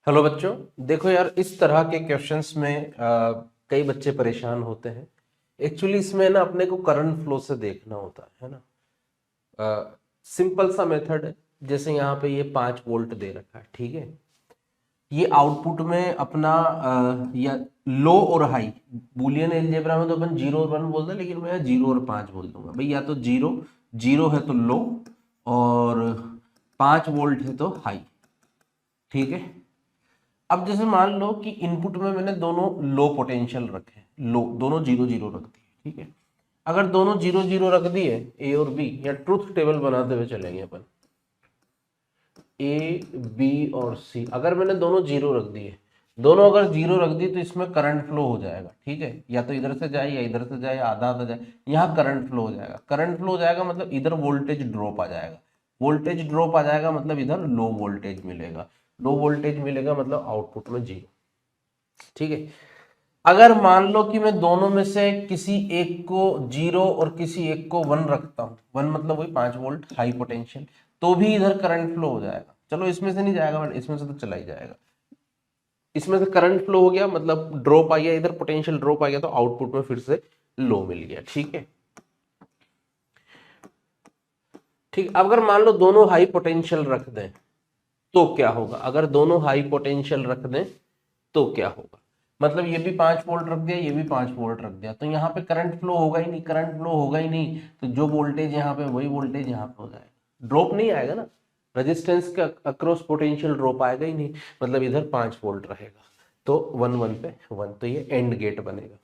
Hello बच्चों, देखो यार, इस तरह के क्वेश्चंस में कई बच्चे परेशान होते हैं। एक्चुअली इसमें ना अपने को करंट फ्लो से देखना होता है ना। सिंपल सा मेथड है। जैसे यहाँ पे ये 5 वोल्ट दे रखा है, ठीक है। ये आउटपुट में अपना या लो और हाई, बुलियन अलजेब्रा में तो अपन 0 और 1 बोलते हैं, लेकिन मैं 0 और 5 बोल दूंगा भाई। या तो जीरो जीरो है तो लो, और 5 वोल्ट है तो हाई, ठीक है। अब जैसे मान लो कि इनपुट में मैंने दोनों लो पोटेंशियल रखे, लो दोनों 0 0 रख दिए, ठीक है। अगर दोनों 0 0 रख दिए, ए और बी, या ट्रुथ टेबल बनाते हुए चलेंगे अपन, ए बी और सी, अगर मैंने दोनों 0 रख दिए, दोनों अगर 0 रख दिए तो इसमें करंट फ्लो हो जाएगा, ठीक है। या तो इधर से जाए या इधर से जाए, आधा आधा जाए, यहाँ करंट फ्लो हो जाएगा। करंट फ्लो हो जाएगा मतलब इधर वोल्टेज ड्रॉप आ जाएगा। वोल्टेज ड्रॉप आ जाएगा मतलब इधर लो वोल्टेज मिलेगा। लो वोल्टेज मिलेगा मतलब आउटपुट में 0, ठीक है। अगर मान लो कि मैं दोनों में से किसी एक को 0 और किसी एक को 1 रखता हूं, 1 मतलब वही 5 वोल्ट हाई पोटेंशियल, तो भी इधर करंट फ्लो हो जाएगा। चलो इसमें से नहीं जाएगा बट इसमें से तो चला ही जाएगा। इसमें से करंट फ्लो हो गया मतलब ड्रॉप आ गया, इधर पोटेंशियल ड्रॉप आ गया, तो आउटपुट में फिर से लो मिल गया, ठीक है। ठीक, अब अगर मान लो दोनों हाई पोटेंशियल रख दें तो क्या होगा? अगर दोनों हाई पोटेंशियल रख दें तो क्या होगा? मतलब ये भी 5 वोल्ट रख दिया, ये भी 5 वोल्ट रख दिया, तो यहाँ पे करंट फ्लो होगा ही नहीं। करंट फ्लो होगा ही नहीं तो जो वोल्टेज यहाँ पे वही वोल्टेज यहाँ पे हो जाएगा, ड्रॉप नहीं आएगा ना। रेजिस्टेंस का अक्रॉस पोटेंशियल ड्रॉप आएगा ही नहीं, मतलब इधर 5 वोल्ट रहेगा। तो 1 1 पे 1, तो ये एंड गेट बनेगा।